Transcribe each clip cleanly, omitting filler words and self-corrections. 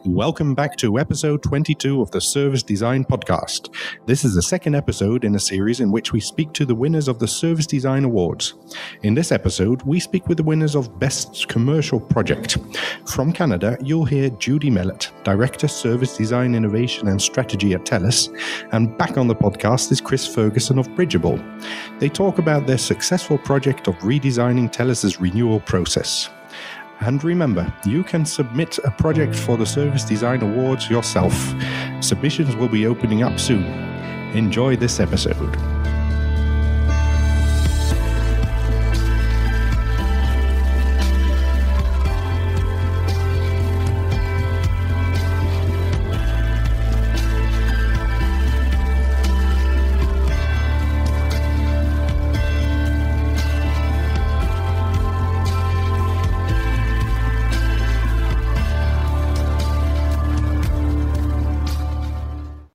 Welcome back to episode 22 of the Service Design Podcast. This is the second episode in a series in which we speak to the winners of the Service Design Awards. In this episode, we speak with the winners of Best Commercial Project. From Canada, you'll hear Judy Mellett, Director Service Design Innovation and Strategy at TELUS, and back on the podcast is Chris Ferguson of Bridgeable. They talk about their successful project of redesigning TELUS's renewal process. And remember, you can submit a project for the Service Design Awards yourself. Submissions will be opening up soon. Enjoy this episode.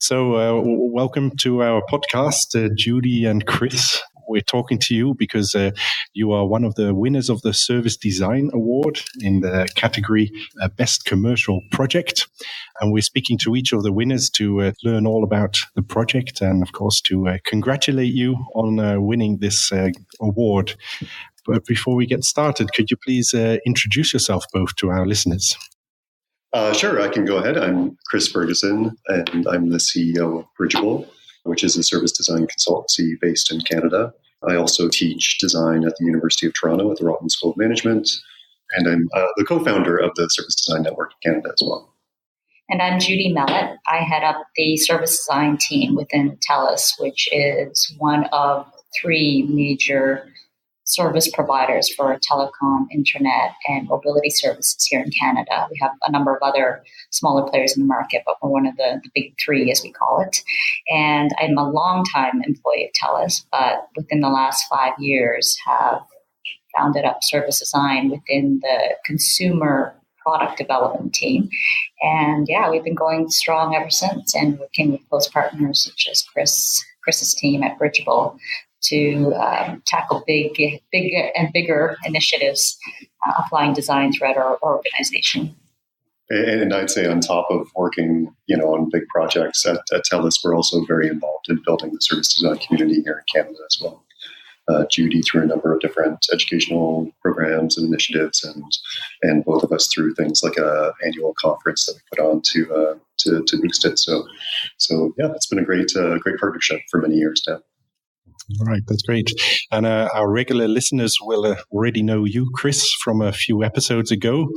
So welcome to our podcast, Judy and Chris. We're talking to you because you are one of the winners of the Service Design Award in the category Best Commercial Project. And we're speaking to each of the winners to learn all about the project and, of course, to congratulate you on winning this award. But before we get started, could you please introduce yourself both to our listeners? Sure, I can go ahead. I'm Chris Ferguson, and I'm the CEO of Bridgeable, which is a service design consultancy based in Canada. I also teach design at the University of Toronto at the Rotman School of Management, and I'm the co-founder of the Service Design Network in Canada as well. And I'm Judy Mellett. I head up the service design team within TELUS, which is one of three major service providers for telecom, internet, and mobility services here in Canada. We have a number of other smaller players in the market, but we're one of the big three, as we call it. And I'm a longtime employee of TELUS, but within the last 5 years have founded up service design within the consumer product development team. And yeah, we've been going strong ever since and working with close partners such as Chris's team at Bridgeable to tackle big and bigger initiatives, applying design throughout our organization. And I'd say on top of working, on big projects at TELUS, we're also very involved in building the service design community here in Canada as well. Judy through a number of different educational programs and initiatives, and both of us through things like an annual conference that we put on to boost it. So yeah, it's been a great partnership for many years now. All right, that's great. And our regular listeners will already know you, Chris, from a few episodes ago.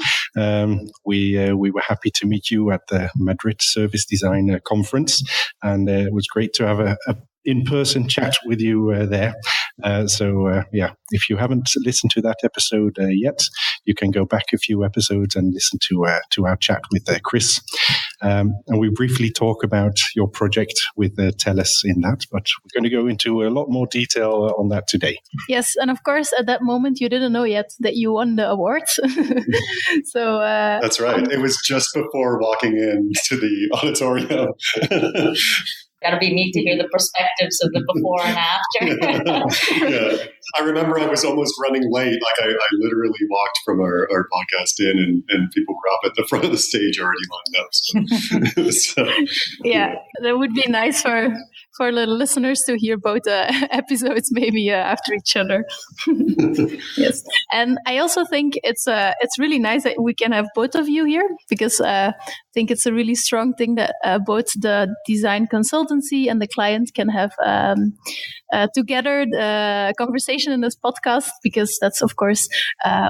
We were happy to meet you at the Madrid Service Design Conference, and it was great to have a in-person chat with you there. So if you haven't listened to that episode yet, you can go back a few episodes and listen to our chat with Chris. And we briefly talk about your project with TELUS in that, but we're going to go into a lot more detail on that today. Yes, and of course, at that moment, you didn't know yet that you won the award. So that's right. It was just before walking into the auditorium. That'll be neat to hear the perspectives of the before and after. Yeah. I remember I was almost running late. Like I literally walked from our podcast in and people were up at the front of the stage already lined up. So, yeah, that would be nice for the listeners to hear both episodes maybe after each other. Yes. And I also think it's really nice that we can have both of you here, because I think it's a really strong thing that both the design consultancy and the client can have together the conversation in this podcast, because that's, of course,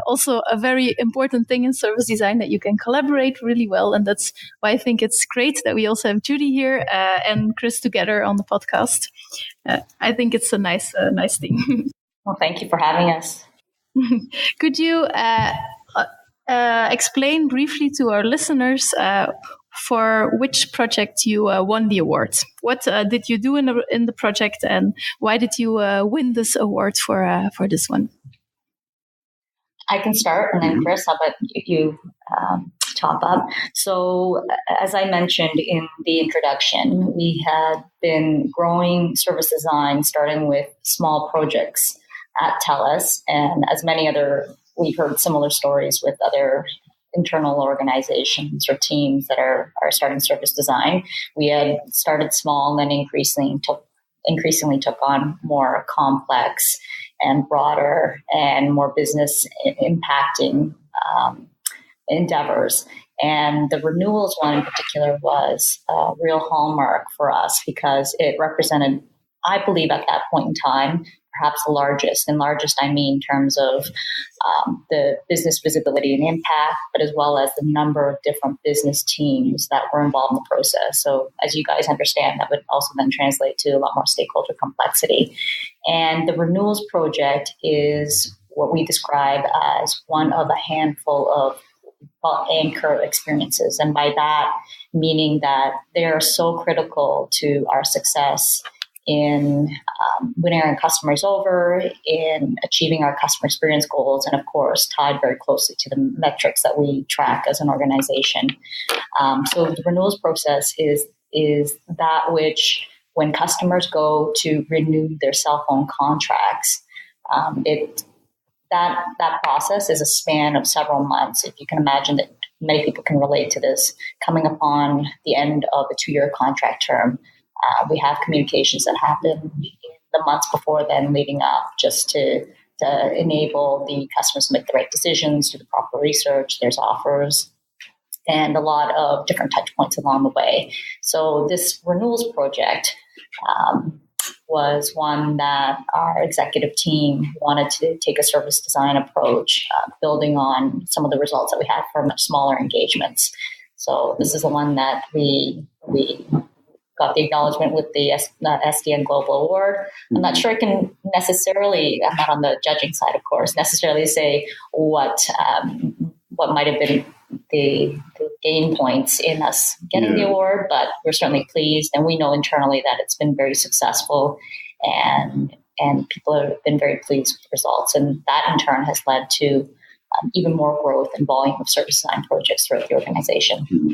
also a very important thing in service design, that you can collaborate really well. And that's why I think it's great that we also have Judy here and Chris together on the podcast. I think it's a nice thing. Well, thank you for having us. Could you explain briefly to our listeners for which project you won the award? What did you do in the project, and why did you win this award for this one? I can start, and then Chris, how about you top up? So, as I mentioned in the introduction, we had been growing service design, starting with small projects at TELUS, and as many other, we've heard similar stories with other internal organizations or teams that are starting service design. We had started small and then increasingly took on more complex and broader and more business impacting endeavors. And the renewals one in particular was a real hallmark for us because it represented, I believe at that point in time, perhaps the largest. And largest, I mean, in terms of the business visibility and impact, but as well as the number of different business teams that were involved in the process. So as you guys understand, that would also then translate to a lot more stakeholder complexity. And the renewals project is what we describe as one of a handful of anchor experiences. And by that, meaning that they are so critical to our success in winning our customers over, in achieving our customer experience goals, and of course, tied very closely to the metrics that we track as an organization. So the renewals process is that which, when customers go to renew their cell phone contracts, that process is a span of several months. If you can imagine that many people can relate to this, coming upon the end of a 2-year contract term, we have communications that happen in the months before then leading up just to enable the customers to make the right decisions, do the proper research. There's offers and a lot of different touch points along the way. So this renewals project was one that our executive team wanted to take a service design approach, building on some of the results that we had for much smaller engagements. So this is the one that we got the acknowledgement with the SDN Global Award. I'm not sure I can necessarily, I'm not on the judging side, of course, necessarily say what might have been the gain points in us getting the award, but we're certainly pleased, and we know internally that it's been very successful, and people have been very pleased with the results, and that in turn has led to even more growth and volume of service design projects throughout the organization. Mm-hmm.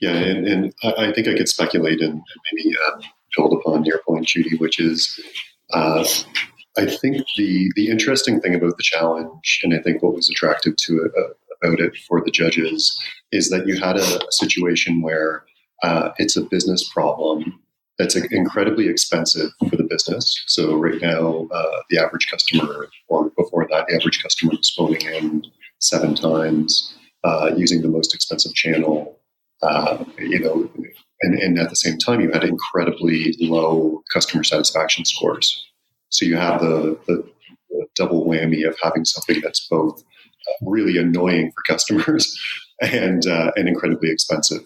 Yeah, and I think I could speculate and maybe build upon your point, Judy, which is I think the interesting thing about the challenge, and I think what was attractive to it, about it for the judges, is that you had a situation where it's a business problem that's incredibly expensive for the business. So right now, the average customer, or before that, the average customer was phoning in 7 times, using the most expensive channel. And at the same time, you had incredibly low customer satisfaction scores. So you have the double whammy of having something that's both really annoying for customers and incredibly expensive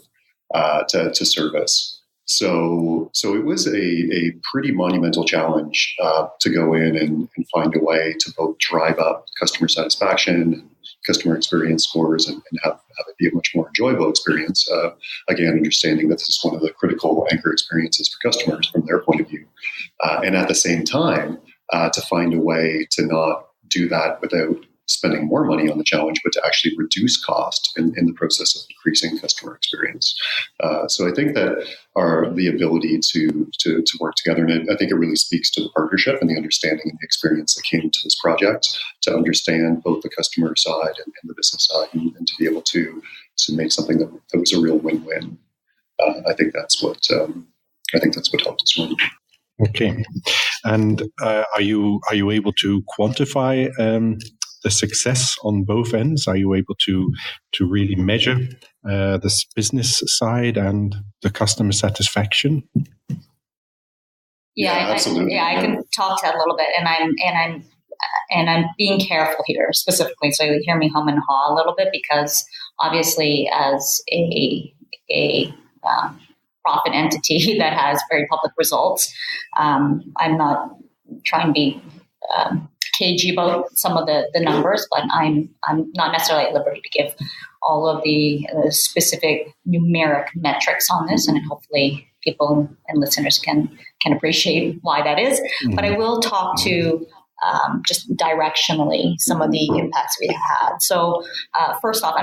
to service. So it was a pretty monumental challenge to go in and find a way to both drive up customer satisfaction, customer experience scores, and have it be a much more enjoyable experience. Again, understanding that this is one of the critical anchor experiences for customers from their point of view. And at the same time, to find a way to not do that without spending more money on the challenge, but to actually reduce cost in the process of increasing customer experience. So I think that the ability to work together, and I think it really speaks to the partnership and the understanding and the experience that came to this project, to understand both the customer side and the business side, and to be able to make something that was a real win-win. I think that's what helped us win. Okay, and are you able to quantify the success on both ends? Are you able to really measure this business side and the customer satisfaction? Absolutely. I can talk to that a little bit, and I'm being careful here specifically, so you hear me hum and haw a little bit, because obviously as a profit entity that has very public results, I'm not trying to be cagey about some of the numbers, but I'm not necessarily at liberty to give all of the specific numeric metrics on this, and hopefully people and listeners can appreciate why that is. Mm-hmm. But I will talk to just directionally some of the impacts we had. So first off,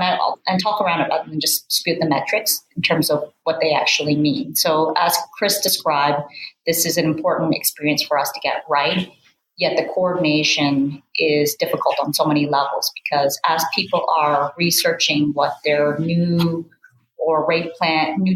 and talk around it rather than just spew the metrics in terms of what they actually mean. So as Chris described, this is an important experience for us to get right. Yet the coordination is difficult on so many levels because as people are researching what their new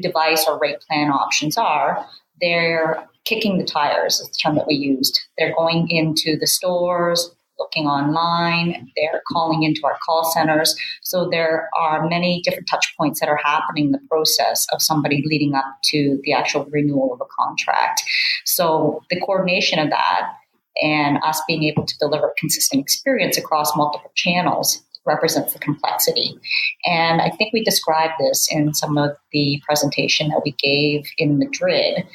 device or rate plan options are, they're kicking the tires, is the term that we used. They're going into the stores, looking online, they're calling into our call centers. So there are many different touch points that are happening in the process of somebody leading up to the actual renewal of a contract. So the coordination of that and us being able to deliver a consistent experience across multiple channels represents the complexity. And I think we described this in some of the presentation that we gave in Madrid.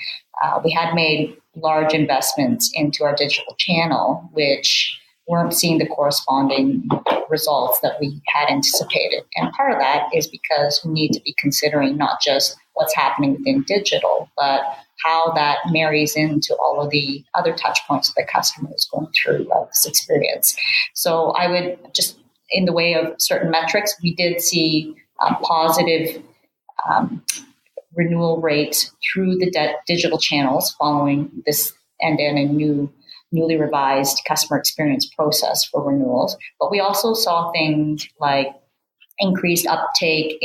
We had made large investments into our digital channel, which weren't seeing the corresponding results that we had anticipated. And part of that is because we need to be considering not just what's happening within digital, but how that marries into all of the other touch points that the customer is going through this experience. So I would just, in the way of certain metrics, we did see positive renewal rates through the digital channels following this end-to-end and newly revised customer experience process for renewals. But we also saw things like increased uptake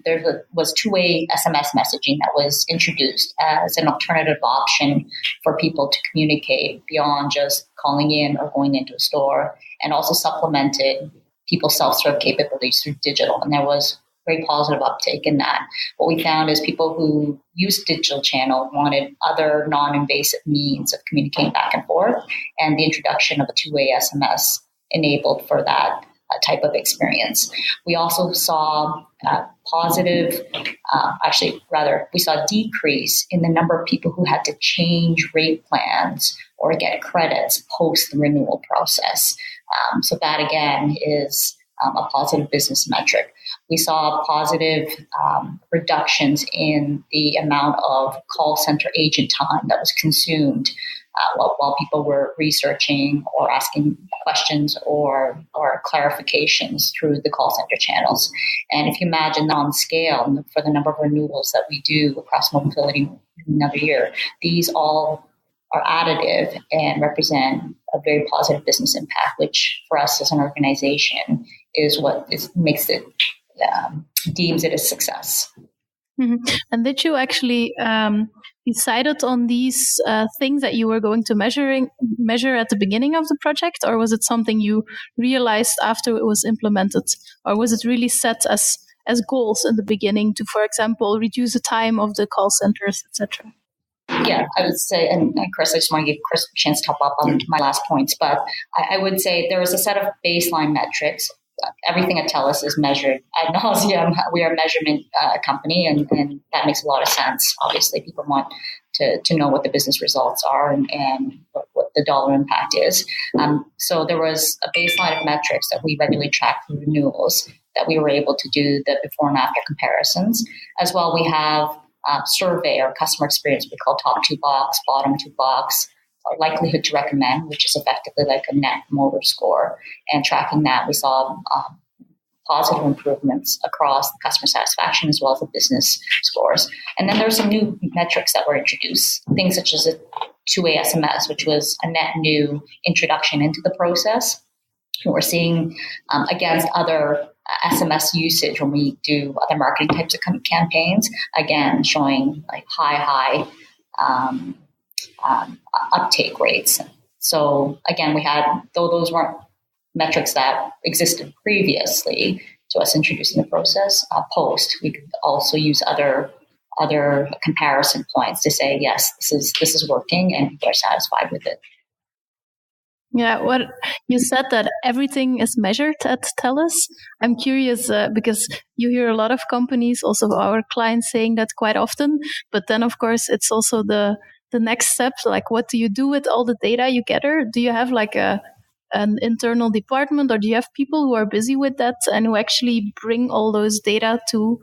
there was two-way SMS messaging that was introduced as an alternative option for people to communicate beyond just calling in or going into a store, and also supplemented people's self-serve capabilities through digital. And there was very positive uptake in that. What we found is people who used digital channel wanted other non-invasive means of communicating back and forth, and the introduction of a two-way SMS enabled for that type of experience. We also saw we saw a decrease in the number of people who had to change rate plans or get credits post the renewal process. So that again is a positive business metric. We saw positive reductions in the amount of call center agent time that was consumed while people were researching or asking questions or clarifications through the call center channels. And if you imagine on scale for the number of renewals that we do across mobility another year, these all are additive and represent a very positive business impact, which for us as an organization is what makes it deems it a success. Mm-hmm. And did you actually decided on these things that you were going to measure at the beginning of the project, or was it something you realized after it was implemented, or was it really set as goals in the beginning to, for example, reduce the time of the call centers, etc.? Yeah, I would say, and Chris, I just want to give Chris a chance to top up on my last points, but I would say there was a set of baseline metrics. Everything at TELUS is measured ad nauseum. We are a measurement company, and that makes a lot of sense. Obviously, people want to know what the business results are and what the dollar impact is. So there was a baseline of metrics that we regularly track for renewals that we were able to do the before and after comparisons. As well, we have survey or customer experience we call top 2 box, bottom 2 box, likelihood to recommend, which is effectively like a net promoter score. And tracking that, we saw positive improvements across the customer satisfaction as well as the business scores. And then there were some new metrics that were introduced, things such as a two-way SMS, which was a net new introduction into the process. And we're seeing against other SMS usage when we do other marketing types of campaigns, again, showing like high uptake rates. So again, we had, though those weren't metrics that existed previously to us introducing the process, post, we could also use other comparison points to say, yes, this is working and people are satisfied with it. Yeah, what you said that everything is measured at TELUS. I'm curious because you hear a lot of companies, also our clients, saying that quite often. But then, of course, it's also the next step. Like, what do you do with all the data you gather? Do you have like an internal department, or do you have people who are busy with that and who actually bring all those data to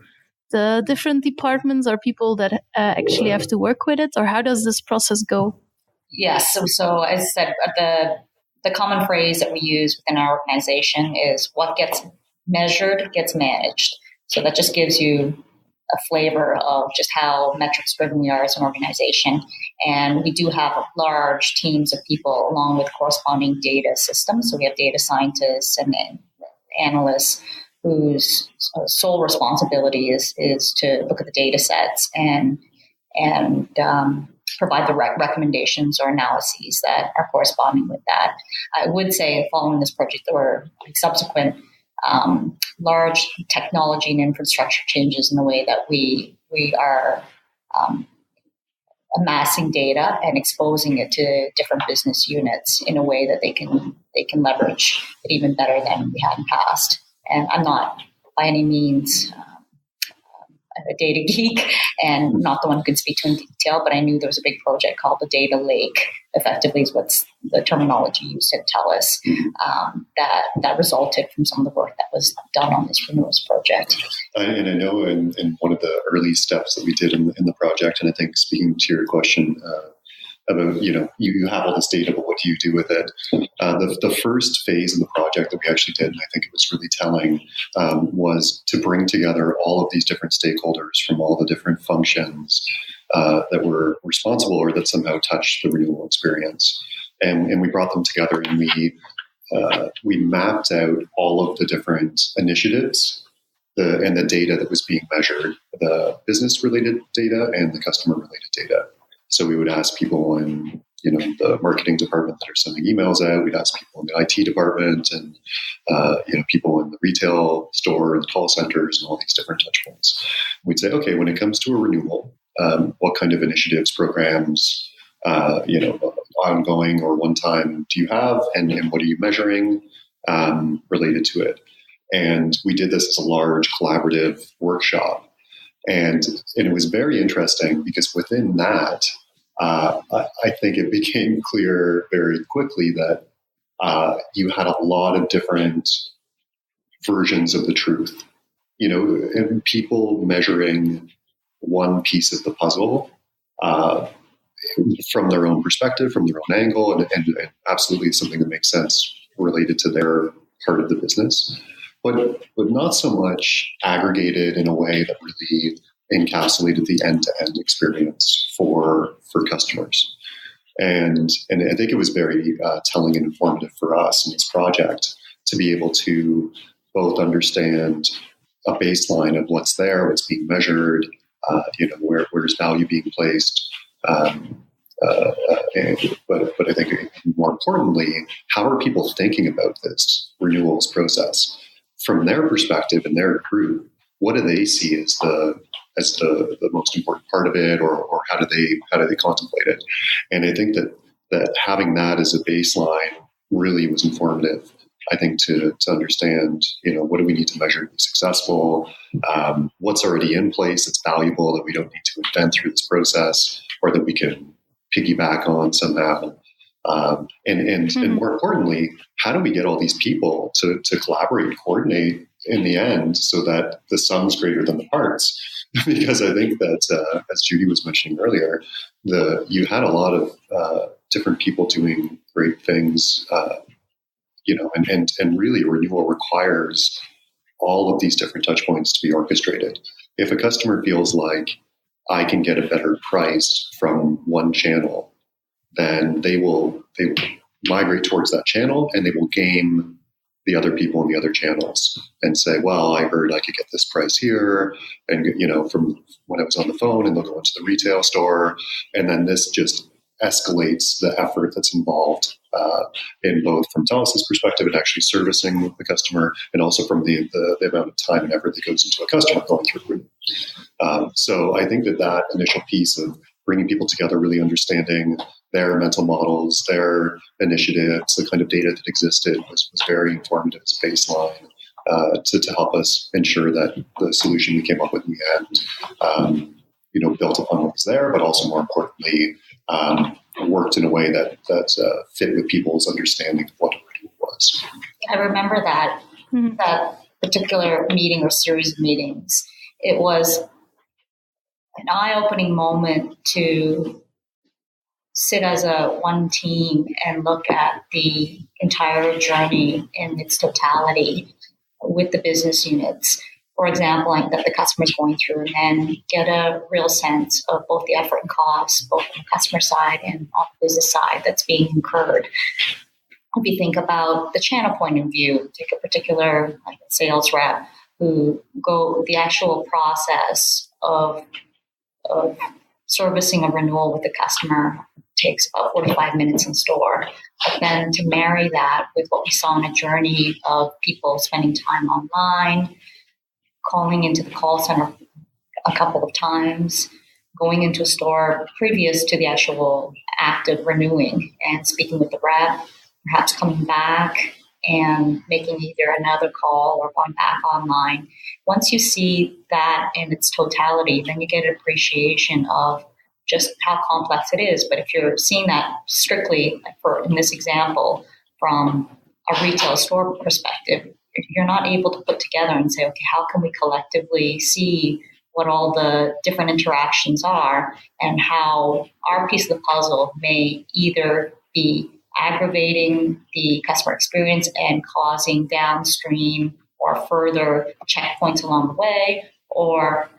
the different departments, or people that actually have to work with it? Or how does this process go? Yes. So as I said, the common phrase that we use within our organization is what gets measured gets managed. So that just gives you a flavor of just how metrics driven we are as an organization. And we do have large teams of people along with corresponding data systems. So we have data scientists and analysts whose sole responsibility is to look at the data sets and provide the recommendations or analyses that are corresponding with that. I would say following this project, there were subsequent large technology and infrastructure changes in the way that we are amassing data and exposing it to different business units in a way that they can leverage it even better than we had in the past. And I'm not by any means a data geek and not the one who can speak to in detail, but I knew there was a big project called the data lake, effectively is what's the terminology used at TELUS, that resulted from some of the work that was done on this renewals project. And I know in one of the early steps that we did in the project, and I think speaking to your question about, you have all this data, but what do you do with it? The first phase of the project that we actually did, and I think it was really telling, was to bring together all of these different stakeholders from all the different functions that were responsible or that somehow touched the renewal experience. And we brought them together, and we mapped out all of the different initiatives and the data that was being measured, the business-related data and the customer-related data. So we would ask people in, the marketing department that are sending emails out. We'd ask people in the IT department and, people in the retail store and the call centers and all these different touch points. We'd say, okay, when it comes to a renewal, what kind of initiatives, programs, ongoing or one time do you have, and what are you measuring related to it? And we did this as a large collaborative workshop. And it was very interesting because within that, I think it became clear very quickly that you had a lot of different versions of the truth, and people measuring one piece of the puzzle from their own perspective, from their own angle, and absolutely something that makes sense related to their part of the business, but not so much aggregated in a way that really encapsulated the end-to-end experience for customers. And I think it was very telling and informative for us in this project to be able to both understand a baseline of what's there, what's being measured, where's value being placed, but I think more importantly, how are people thinking about this renewals process from their perspective and their group? What do they see as the most important part of it, or how do they contemplate it? And I think that having that as a baseline really was informative, I think, to understand, what do we need to measure to be successful? What's already in place that's valuable that we don't need to invent through this process, or that we can piggyback on somehow. And more importantly, how do we get all these people to collaborate and coordinate in the end so that the sum's greater than the parts? Because I think that, as Judy was mentioning earlier, you had a lot of different people doing great things, and really renewal requires all of these different touch points to be orchestrated. If a customer feels like I can get a better price from one channel, then they will migrate towards that channel, and they will game the other people in the other channels and say, well, I heard I could get this price here. And, from when I was on the phone, and they'll go into the retail store. And then this just escalates the effort that's involved in both from TELUS's perspective and actually servicing the customer, and also from the amount of time and effort that goes into a customer going through. So I think that initial piece of bringing people together, really understanding their mental models, their initiatives, the kind of data that existed was very informative as a baseline to help us ensure that the solution we came up with in the end, built upon what was there, but also more importantly, worked in a way that fit with people's understanding of what it really was. I remember that particular meeting or series of meetings. It was an eye-opening moment to sit as one team and look at the entire journey in its totality with the business units for example, like that the customer is going through, and get a real sense of both the effort and cost, both on the customer side and on the business side that's being incurred. If you think about the channel point of view, take a particular like sales rep who go the actual process of servicing a renewal with the customer takes about 45 minutes in store. But then to marry that with what we saw in a journey of people spending time online, calling into the call center a couple of times, going into a store previous to the actual act of renewing and speaking with the rep, perhaps coming back and making either another call or going back online. Once you see that in its totality, then you get an appreciation of just how complex it is. But if you're seeing that strictly, like in this example, from a retail store perspective, if you're not able to put together and say, okay, how can we collectively see what all the different interactions are and how our piece of the puzzle may either be aggravating the customer experience and causing downstream or further checkpoints along the way, or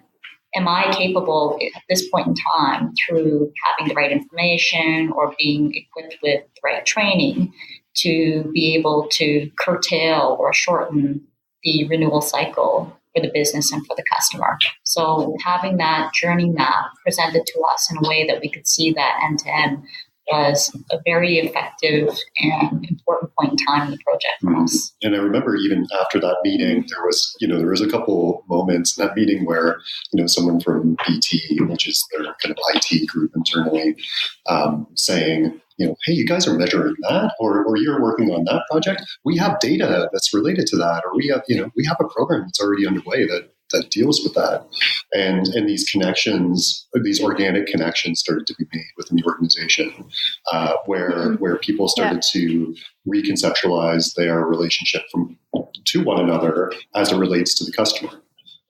am I capable at this point in time through having the right information or being equipped with the right training to be able to curtail or shorten the renewal cycle for the business and for the customer. So having that journey map presented to us in a way that we could see that end to end was a very effective and important point in time in the project for us. And I remember even after that meeting, there was a couple moments in that meeting where, someone from BT, which is their kind of IT group internally, saying, hey, you guys are measuring that, or you're working on that project. We have data that's related to that, or we have a program that's already underway that deals with that. And these connections, these organic connections started to be made within the organization, where people started to reconceptualize their relationship to one another as it relates to the customer.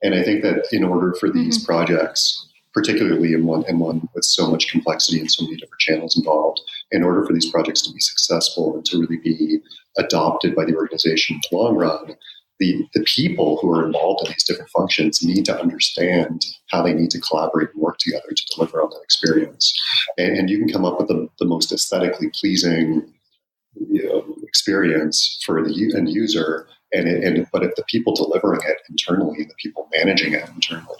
And I think that in order for these projects, particularly in one with so much complexity and so many different channels involved, in order for these projects to be successful and to really be adopted by the organization in the long run, the people who are involved in these different functions need to understand how they need to collaborate and work together to deliver on that experience. And you can come up with the most aesthetically pleasing experience for the end user, but if the people delivering it internally, the people managing it internally,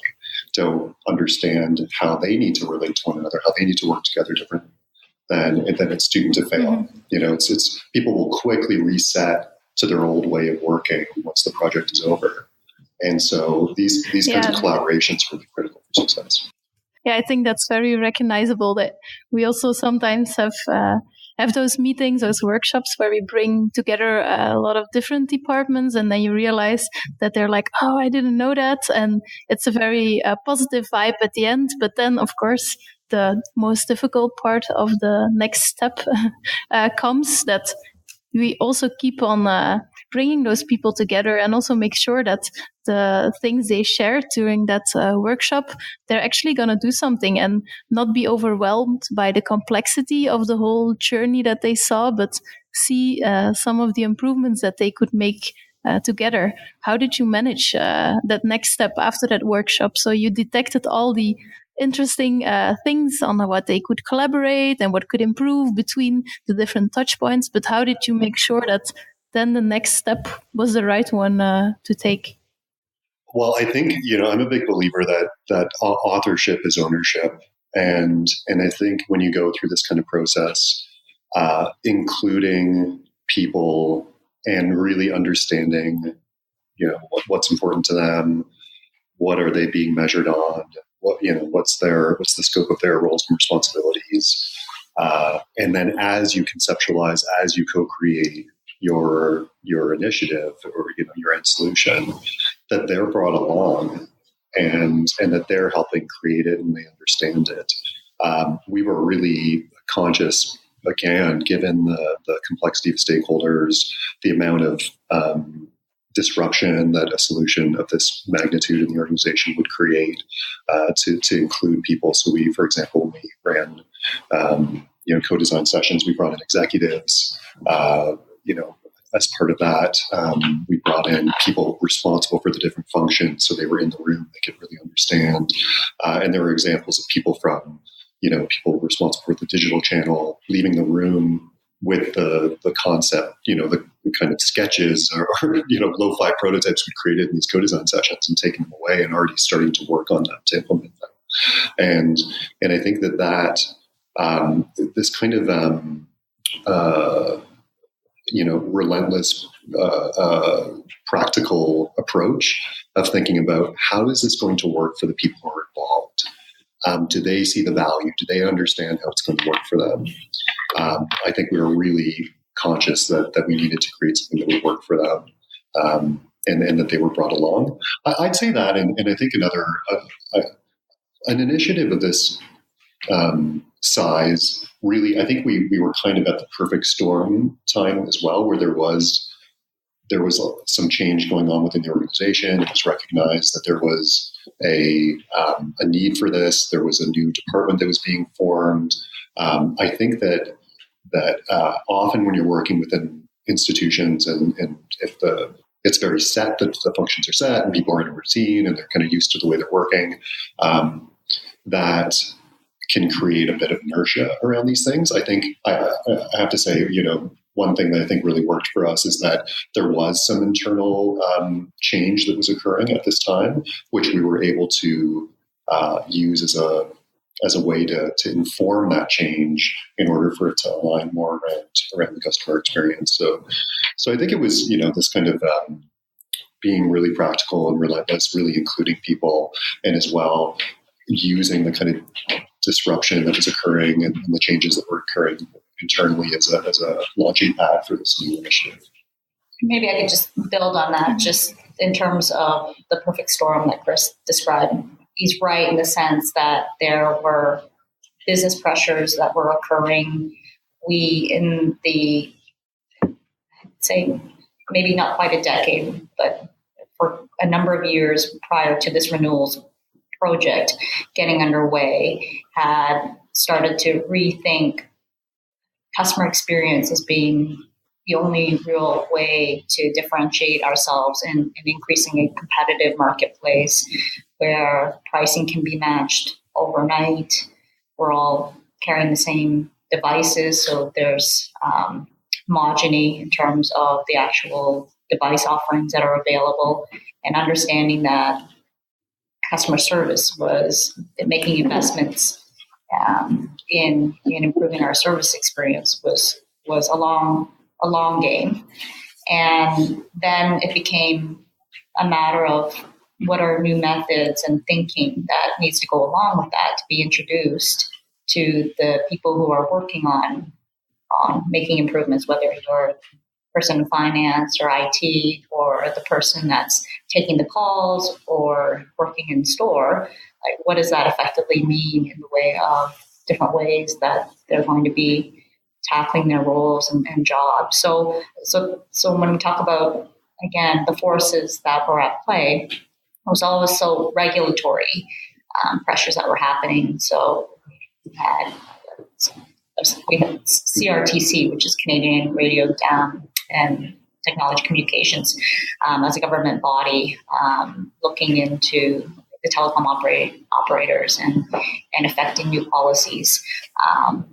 don't understand how they need to relate to one another, how they need to work together differently, then it's doomed to fail. It's people will quickly reset to their old way of working once the project is over. And so these kinds of collaborations are really critical for success. Yeah, I think that's very recognizable that we also sometimes have those meetings, those workshops where we bring together a lot of different departments, and then you realize that they're like, oh, I didn't know that. And it's a very positive vibe at the end. But then, of course, the most difficult part of the next step comes, that we also keep on bringing those people together and also make sure that the things they share during that workshop, they're actually going to do something and not be overwhelmed by the complexity of the whole journey that they saw, but see some of the improvements that they could make together. How did you manage that next step after that workshop? So you detected all the interesting things on what they could collaborate and what could improve between the different touch points. But how did you make sure that then the next step was the right one to take? Well, I think, I'm a big believer that authorship is ownership. And I think when you go through this kind of process, including people and really understanding, what's important to them, what are they being measured on, what's the scope of their roles and responsibilities, and then as you conceptualize, as you co-create your initiative or your end solution, that they're brought along and that they're helping create it and they understand it. We were really conscious, again, given the complexity of stakeholders, the amount of disruption that a solution of this magnitude in the organization would create, to include people. So we, for example, when we ran co-design sessions, we brought in executives, as part of that, we brought in people responsible for the different functions, so they were in the room, they could really understand. And there were examples of people from, people responsible for the digital channel leaving the room with the concept, the kind of sketches or lo-fi prototypes we created in these co-design sessions, and taking them away and already starting to work on them to implement them. And I think that this kind of relentless practical approach of thinking about how is this going to work for the people who are involved. Do they see the value? Do they understand how it's going to work for them? I think we were really conscious that we needed to create something that would work for them, and that they were brought along. I'd say that, and I think another an initiative of this size, really, I think we were kind of at the perfect storm time as well, where there was some change going on within the organization. It was recognized that there was a need for this. There was a new department that was being formed. I think that often when you're working within institutions and if it's very set, that the functions are set and people are in a routine and they're kind of used to the way they're working, that can create a bit of inertia around these things. I think I have to say, one thing that I think really worked for us is that there was some internal change that was occurring at this time, which we were able to use as a way to inform that change in order for it to align more around the customer experience. So I think it was, this kind of being really practical and relentless, really including people, and as well using the kind of disruption that was occurring and the changes that were occurring internally as a launching pad for this new initiative. Maybe I could just build on that, just in terms of the perfect storm that Chris described. He's right in the sense that there were business pressures that were occurring. We, in the, I'd say, maybe not quite a decade, but for a number of years prior to this renewals project getting underway, had started to rethink customer experience as being the only real way to differentiate ourselves in increasing a competitive marketplace where pricing can be matched overnight. We're all carrying the same devices, so there's homogeny in terms of the actual device offerings that are available, and understanding that customer service was making investments in improving our service experience was a long game. And then it became a matter of what are new methods and thinking that needs to go along with that to be introduced to the people who are working on making improvements, whether you're a person in finance or IT or the person that's taking the calls or working in store. Like, what does that effectively mean in the way of different ways that they're going to be tackling their roles and jobs? So when we talk about, again, the forces that were at play, it was always so regulatory pressures that were happening. So we had CRTC, which is Canadian Radio and Technology Communications, as a government body, looking into the telecom operators and affecting new policies,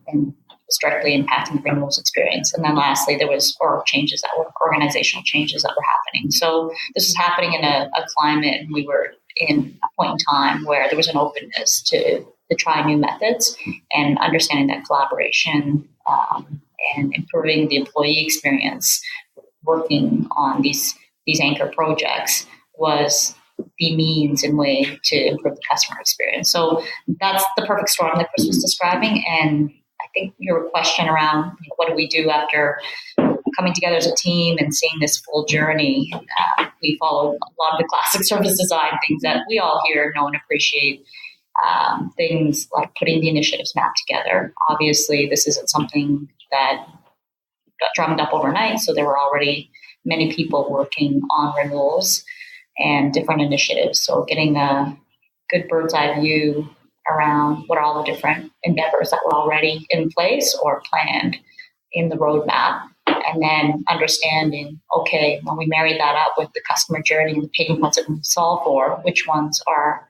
and was directly impacting the renewals experience. And then lastly, there was organizational changes that were happening. So this was happening in a climate, and we were in a point in time where there was an openness to try new methods, and understanding that collaboration and improving the employee experience working on these anchor projects was the means and way to improve the customer experience. So that's the perfect storm that Chris was describing. And I think your question around what do we do after coming together as a team and seeing this full journey, we followed a lot of the classic service design things that we all here know and appreciate. Things like putting the initiatives map together. Obviously, this isn't something that got drummed up overnight, so there were already many people working on renewals and different initiatives. So getting a good bird's eye view around what are all the different endeavors that were already in place or planned in the roadmap, and then understanding, okay, when we marry that up with the customer journey and the pain points that we solve for, which ones are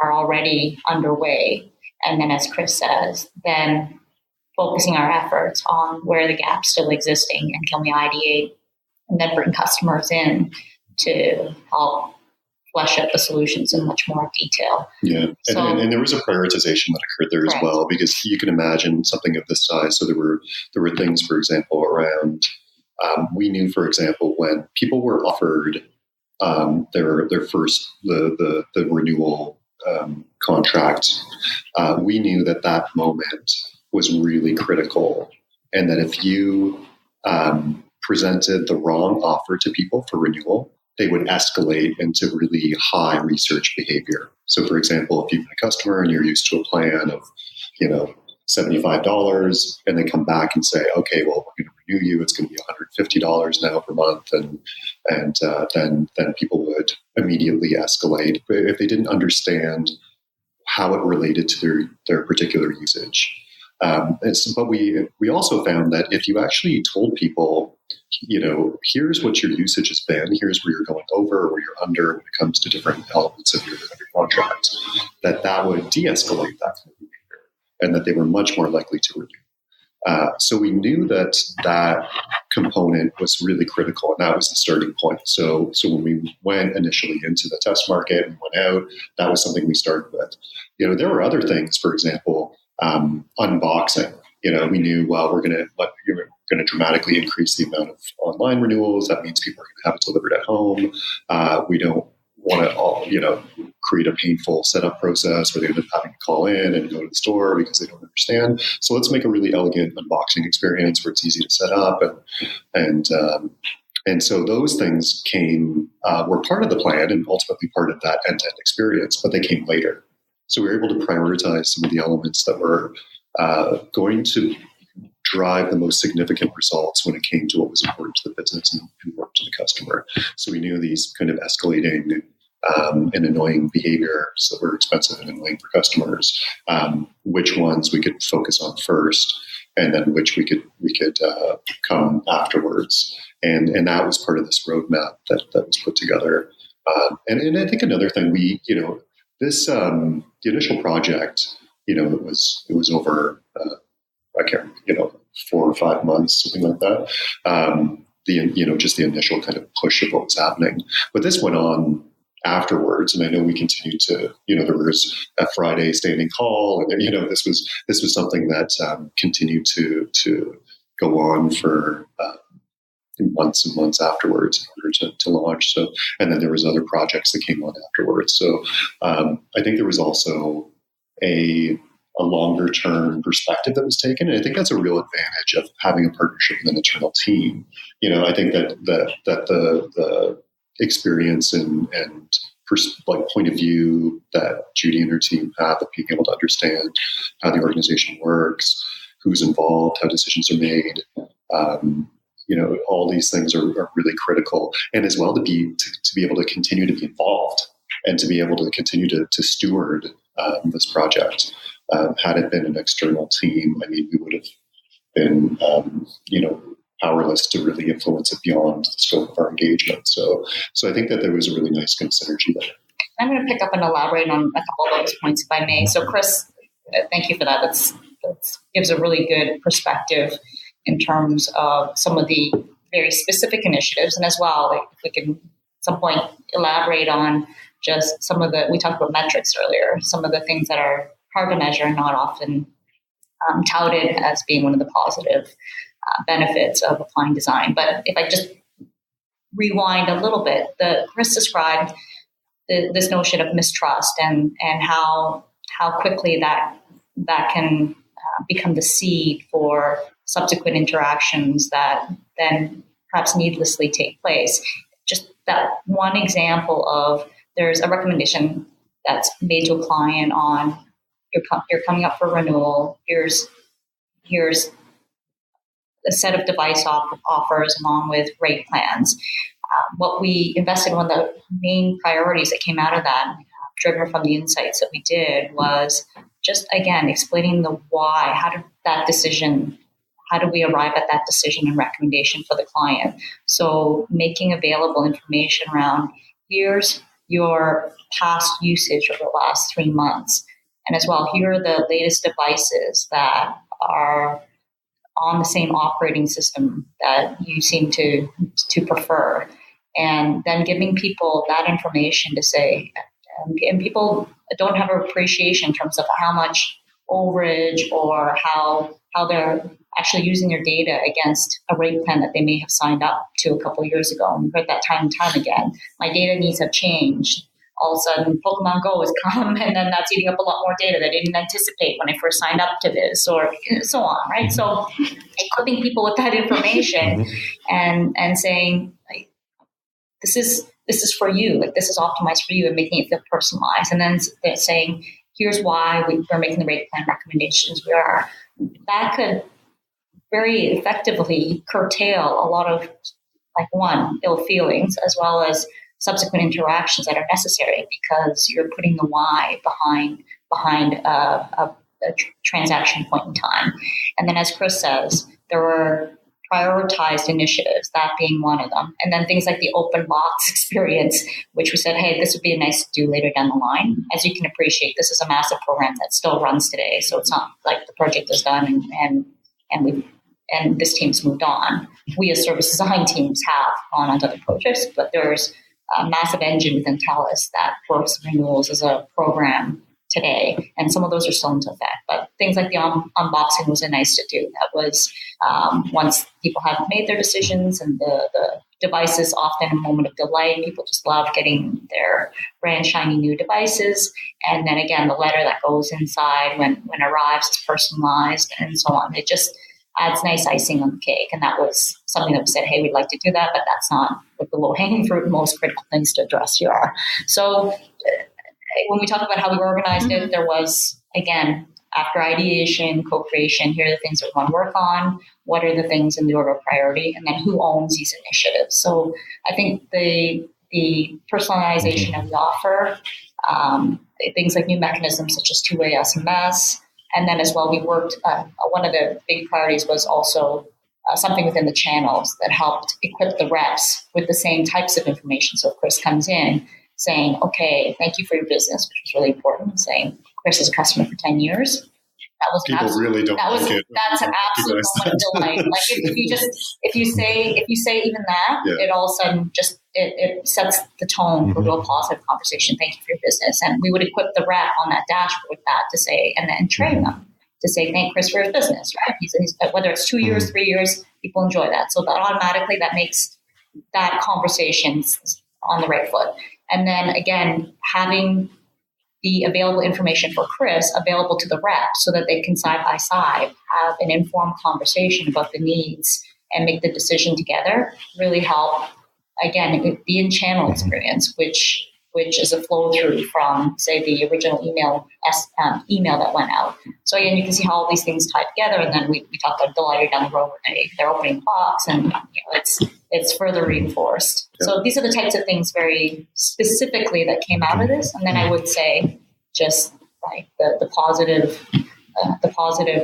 already underway. And then, as Chris says, then focusing our efforts on where the gap's still existing and can we ideate and then bring customers in to help flesh out the solutions in much more detail. Yeah, and there was a prioritization that occurred there as well, because you can imagine something of this size. So there were things, for example, around, we knew, for example, when people were offered their first, the renewal contract, we knew that moment was really critical, and that if you presented the wrong offer to people for renewal, they would escalate into really high research behavior. So, for example, if you've been a customer and you're used to a plan of, $75, and they come back and say, okay, well, we're going to renew you, it's going to be $150 now per month, and then people would immediately escalate if they didn't understand how it related to their particular usage. But we also found that if you actually told people, here's what your usage has been, here's where you're going over or where you're under when it comes to different elements of your contract, that would de-escalate that behavior, and that they were much more likely to renew. So we knew that component was really critical, and that was the starting point. So when we went initially into the test market and went out, that was something we started with. There were other things, for example, unboxing. We knew, well, we're going to dramatically increase the amount of online renewals. That means people are going to have it delivered at home. We don't want to, create a painful setup process where they end up having to call in and go to the store because they don't understand. So let's make a really elegant unboxing experience where it's easy to set up, and so those things were part of the plan and ultimately part of that end-to-end experience, but they came later. So we were able to prioritize some of the elements that were going to drive the most significant results when it came to what was important to the business and important to the customer. So we knew these kind of escalating and annoying behaviors that were expensive and annoying for customers, which ones we could focus on first, and then which we could come afterwards. And that was part of this roadmap that was put together. And I think another thing this the initial project, it was over 4 or 5 months, something like that. Just the initial kind of push of what was happening, but this went on afterwards, and I know we continued to. There was a Friday standing call, and this was something that continued to go on for months and months afterwards in order to launch. So, and then there was other projects that came on afterwards. So I think there was also a longer term perspective that was taken. And I think that's a real advantage of having a partnership with an internal team. I think that the experience and point of view that Judy and her team have of being able to understand how the organization works, who's involved, how decisions are made, all these things are really critical. And as well to be able to continue to be involved and to be able to continue to steward this project. Had it been an external team, we would have been, powerless to really influence it beyond the scope of our engagement. So I think that there was a really nice kind of synergy there. I'm going to pick up and elaborate on a couple of those points, if I may. So, Chris, thank you for that. That gives a really good perspective in terms of some of the very specific initiatives, and as well, if we can at some point elaborate on just some of we talked about metrics earlier, some of the things that are hard to measure and not often touted as being one of the positive benefits of applying design. But if I just rewind a little bit, Chris described this notion of mistrust and how quickly that can become the seed for subsequent interactions that then perhaps needlessly take place. Just that one example of there's a recommendation that's made to a client on you're coming up for renewal. Here's a set of device offers along with rate plans. What we invested, one of the main priorities that came out of that, driven from the insights that we did, was just, again, explaining the why. How did that decision how do we arrive at that decision and recommendation for the client? So making available information around, here's your past usage over the last 3 months. And as well, here are the latest devices that are on the same operating system that you seem to prefer. And then giving people that information to say, and people don't have an appreciation in terms of how much overage or how they're actually using their data against a rate plan that they may have signed up to a couple of years ago. And we've heard that time and time again. My data needs have changed. All of a sudden, Pokemon Go has come, and then that's eating up a lot more data that I didn't anticipate when I first signed up to this, or so on, right? So equipping people with that information and saying, like, this is for you, like this is optimized for you, and making it feel personalized. And then they're saying, here's why we're making the rate plan recommendations we are. That could very effectively curtail a lot of, like, one, ill feelings, as well as subsequent interactions that are necessary, because you're putting the why behind a transaction point in time. And then, as Chris says, there were prioritized initiatives, that being one of them. And then things like the open box experience, which we said, hey, this would be nice to do later down the line. As you can appreciate, this is a massive program that still runs today. So it's not like the project is done and this team's moved on. We as service design teams have gone on to other projects, but there's a massive engine within TELUS that works renewals as a program today, and some of those are still into effect. But things like the unboxing was nice to do. That was once people have made their decisions, and the device is often a moment of delight. People just love getting their brand shiny new devices. And then again, the letter that goes inside when it arrives is personalized and so on. It just adds nice icing on the cake. And that was something that we said, hey, we'd like to do that, but that's not what the low-hanging fruit, most critical things to address here are. So when we talk about how we organized it, there was, again, after ideation, co-creation, here are the things that we want to work on, what are the things in the order of priority, and then who owns these initiatives. So I think the personalization of the offer, things like new mechanisms such as two-way SMS, and then as well, we worked, one of the big priorities was also something within the channels that helped equip the reps with the same types of information. So if Chris comes in saying, okay, thank you for your business, which was really important, saying Chris is a customer for 10 years. That was people really don't like it. That's an absolute moment of delight. Like if you say even that, it all of a sudden just it sets the tone for a real positive conversation. Thank you for your business, and we would equip the rep on that dashboard with that to say, and then train them to say, thank Chris for his business. Right? He's whether it's 2 years, 3 years, people enjoy that. So that automatically that makes that conversation on the right foot. And then again, having the available information for Chris available to the rep so that they can side by side have an informed conversation about the needs and make the decision together really help, again, the in-channel experience, which is a flow through from, say, the original email that went out. So again, you can see how all these things tie together, and then we talked about delighted down the road when they're opening box, and it's further reinforced. Yeah. So these are the types of things very specifically that came out of this. And then I would say just like the positive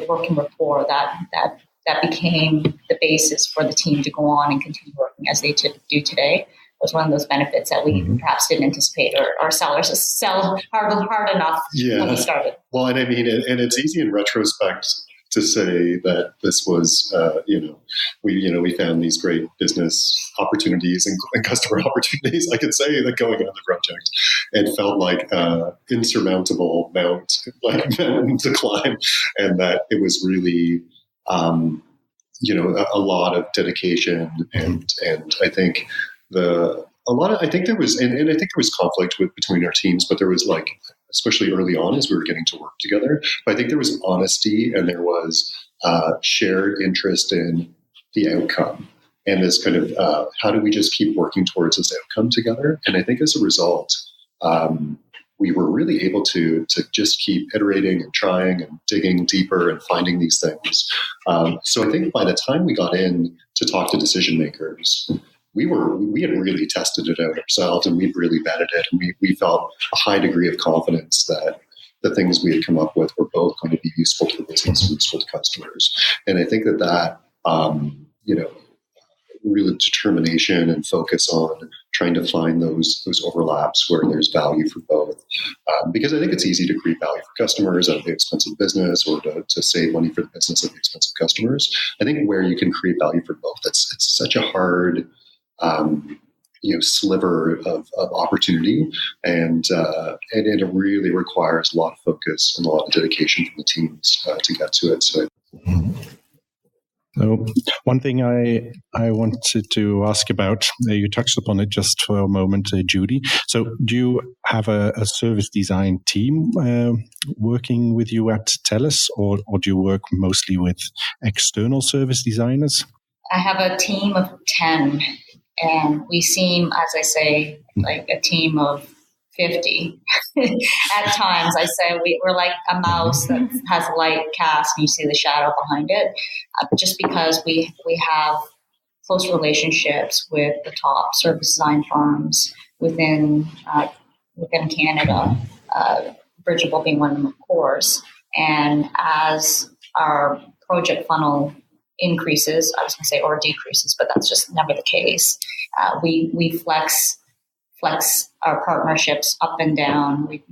working rapport that became the basis for the team to go on and continue working as they do today was one of those benefits that we perhaps didn't anticipate, or our sellers just sell hard enough when we started. Well, and I mean, and it's easy in retrospect to say that this was, we found these great business opportunities and customer opportunities. I could say that going on the project, it felt like insurmountable mountain to climb, and that it was really, a lot of dedication, and I think I think there was conflict between our teams, but there was especially early on as we were getting to work together. But I think there was honesty, and there was shared interest in the outcome, and this kind of how do we just keep working towards this outcome together? And I think as a result, we were really able to just keep iterating and trying and digging deeper and finding these things. So I think by the time we got in to talk to decision makers, we had really tested it out ourselves, and we'd really vetted it, and we felt a high degree of confidence that the things we had come up with were both going to be useful to the business and useful to customers. And I think that real determination and focus on trying to find those overlaps where there's value for both. Because I think it's easy to create value for customers at the expense of business, or to save money for the business at the expense of customers. I think where you can create value for both, it's such a hard sliver of opportunity, and it really requires a lot of focus and a lot of dedication from the teams to get to it. So. So one thing I wanted to ask about, you touched upon it just for a moment, Judy. So do you have a service design team working with you at TELUS, or do you work mostly with external service designers? I have a team of 10, and we seem, as I say, like a team of 50 at times. I say we're like a mouse that has light cast and you see the shadow behind it, just because we have close relationships with the top service design firms within Canada, Bridgeable being one of them, of course. And as our project funnel increases, I was going to say, or decreases, but that's just never the case. We flex our partnerships up and down. We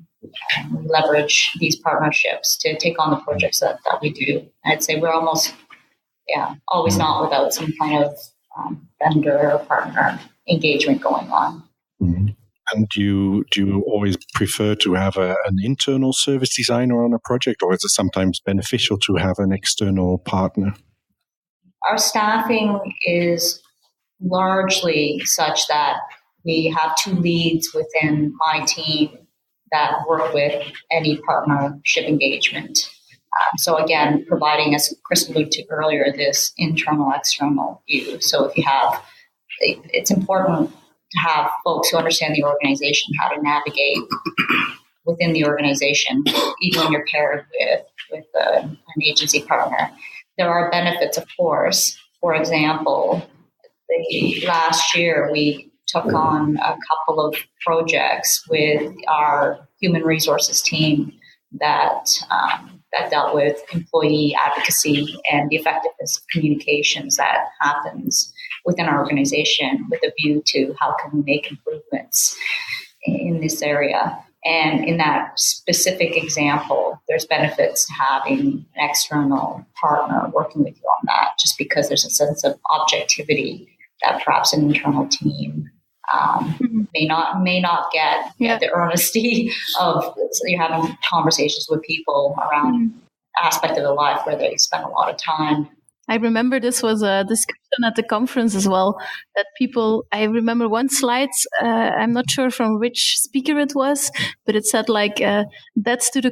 leverage these partnerships to take on the projects that we do. I'd say we're always not without some kind of vendor or partner engagement going on. Mm-hmm. And do you always prefer to have an internal service designer on a project, or is it sometimes beneficial to have an external partner? Our staffing is largely such that we have 2 leads within my team that work with any partnership engagement. So again, providing, as Chris alluded to earlier, this internal-external view. So if you have, it's important to have folks who understand the organization, how to navigate within the organization, even when you're paired with an agency partner. There are benefits, of course. For example, last year we took on a couple of projects with our human resources team that dealt with employee advocacy and the effectiveness of communications that happens within our organization, with a view to how can we make improvements in this area. And in that specific example, there's benefits to having an external partner working with you on that, just because there's a sense of objectivity that perhaps an internal team may not get the earnesty of you're having conversations with people around aspect of their life where they spend a lot of time. I remember this was a discussion at the conference as well, that I remember one slide, I'm not sure from which speaker it was, but it said that's to the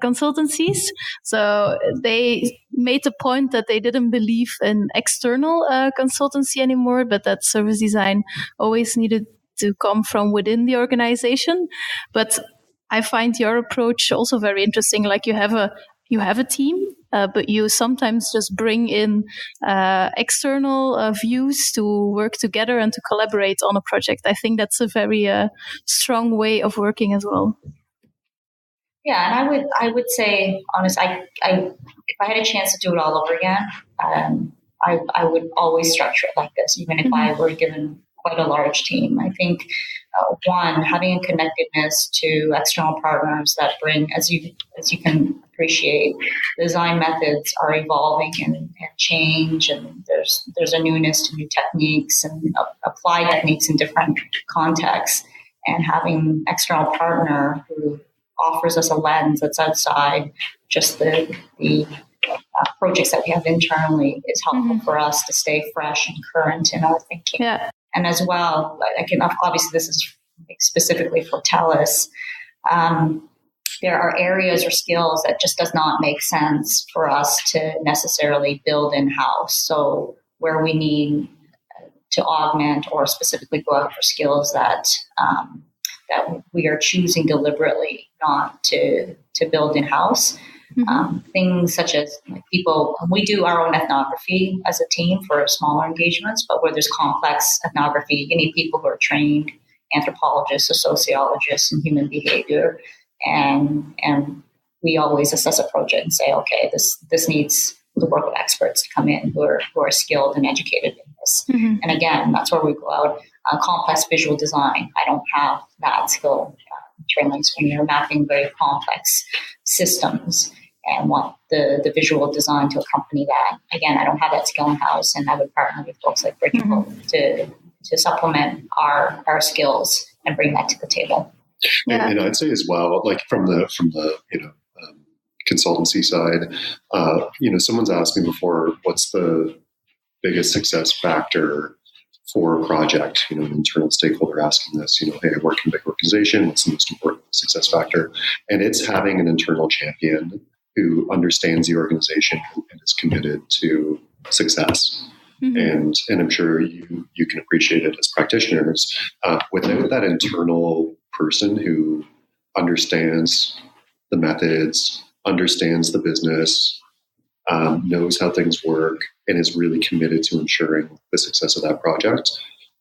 consultancies. So they made the point that they didn't believe in external consultancy anymore, but that service design always needed to come from within the organization. But I find your approach also very interesting. Like you have a team, but you sometimes just bring in external views to work together and to collaborate on a project. I think that's a very strong way of working as well. Yeah, and I would say, honestly, if I had a chance to do it all over again, I would always structure it like this, even if I were given quite a large team. I think one, having a connectedness to external partners that bring, as you can appreciate, design methods are evolving and change, and there's a newness to new techniques and apply techniques in different contexts. And having external partner who offers us a lens that's outside just the projects that we have internally is helpful for us to stay fresh and current in our thinking. Yeah. And as well, obviously this is specifically for TELUS, there are areas or skills that just does not make sense for us to necessarily build in-house. So where we need to augment or specifically go out for skills that we are choosing deliberately not to build in-house. Things such as we do our own ethnography as a team for smaller engagements, but where there's complex ethnography, you need people who are trained anthropologists or sociologists in human behavior. and we always assess a project and say, okay, this needs the work of experts to come in who are skilled and educated in this. Mm-hmm. And again, that's where we go out. Complex visual design, I don't have that skill. Trainings when you're mapping very complex systems and want the visual design to accompany that. Again, I don't have that skill in-house, and I would partner with folks like Bridgeable to supplement our skills and bring that to the table. Yeah. And I'd say as well, like from the consultancy side, someone's asked me before, what's the biggest success factor for a project? An internal stakeholder asking this, hey, I work in a big organization. What's the most important success factor? And it's having an internal champion who understands the organization and is committed to success. Mm-hmm. And I'm sure you can appreciate it as practitioners. Without that internal person who understands the methods, understands the business, knows how things work, and is really committed to ensuring the success of that project,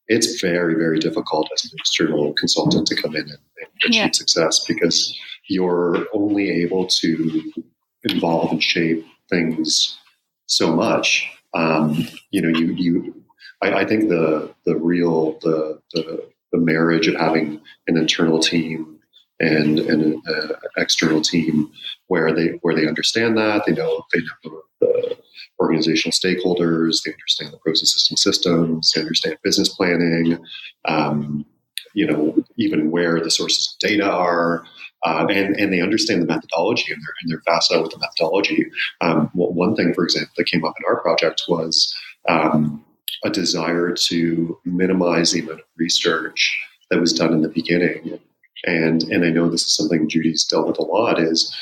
it's very, very difficult as an external consultant to come in and achieve success, because you're only able to involve and shape things so much. I think the marriage of having an internal team and an external team where they understand that, they know the organizational stakeholders, they understand the processes and systems, they understand business planning, even where the sources of data are, and they understand the methodology, and they're facile with the methodology. One thing, for example, that came up in our project was a desire to minimize the amount of research that was done in the beginning. And I know this is something Judy's dealt with a lot, is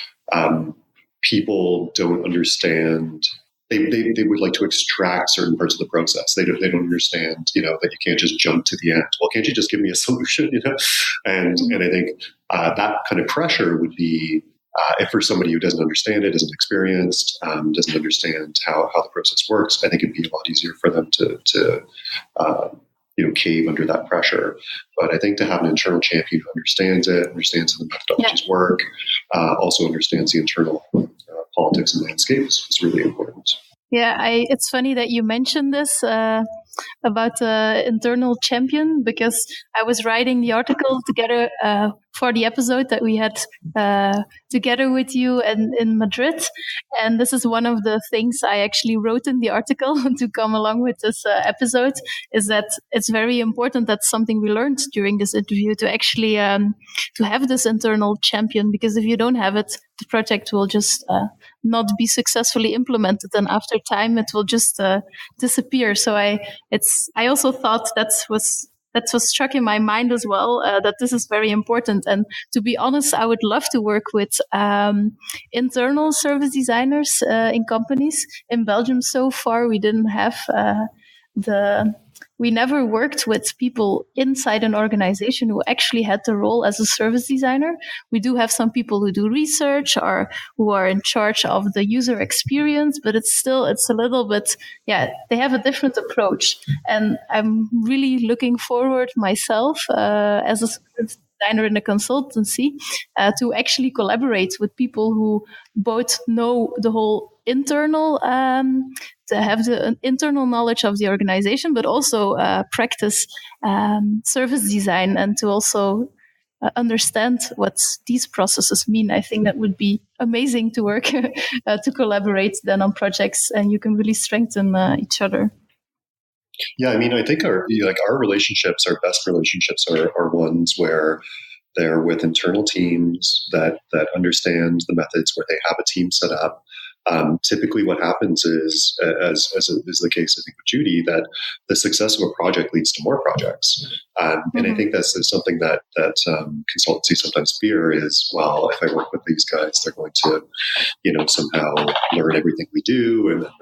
people don't understand. They would like to extract certain parts of the process. They don't understand, that you can't just jump to the end. Well, can't you just give me a solution, And I think that kind of pressure would be, if for somebody who doesn't understand it, isn't experienced, doesn't understand how the process works, I think it'd be a lot easier for them to cave under that pressure. But I think to have an internal champion who understands it, understands how the methodologies work, also understands the internal politics and landscape is really important. Yeah, it's funny that you mentioned this about the internal champion, because I was writing the article together for the episode that we had together with you in Madrid. And this is one of the things I actually wrote in the article to come along with this episode, is that it's very important. That's something we learned during this interview, to actually to have this internal champion, because if you don't have it, the project will just not be successfully implemented, and after time it will just disappear. So I also thought that was struck in my mind as well, that this is very important. And to be honest, I would love to work with internal service designers in companies. In Belgium so far, we didn't have we never worked with people inside an organization who actually had the role as a service designer. We do have some people who do research or who are in charge of the user experience, but it's a little bit, they have a different approach. And I'm really looking forward myself as a service designer in a consultancy to actually collaborate with people who both know the whole internal to have the internal knowledge of the organization, but also practice service design, and to also understand what these processes mean. I think that would be amazing to work to collaborate then on projects, and you can really strengthen each other. Yeah, I mean, I think our relationships, our best relationships are ones where they're with internal teams that understand the methods, where they have a team set up. Typically what happens is, as is the case, I think, with Judy, that the success of a project leads to more projects. And I think that's something that consultancy sometimes fear is, well, if I work with these guys, they're going to, somehow learn everything we do, and then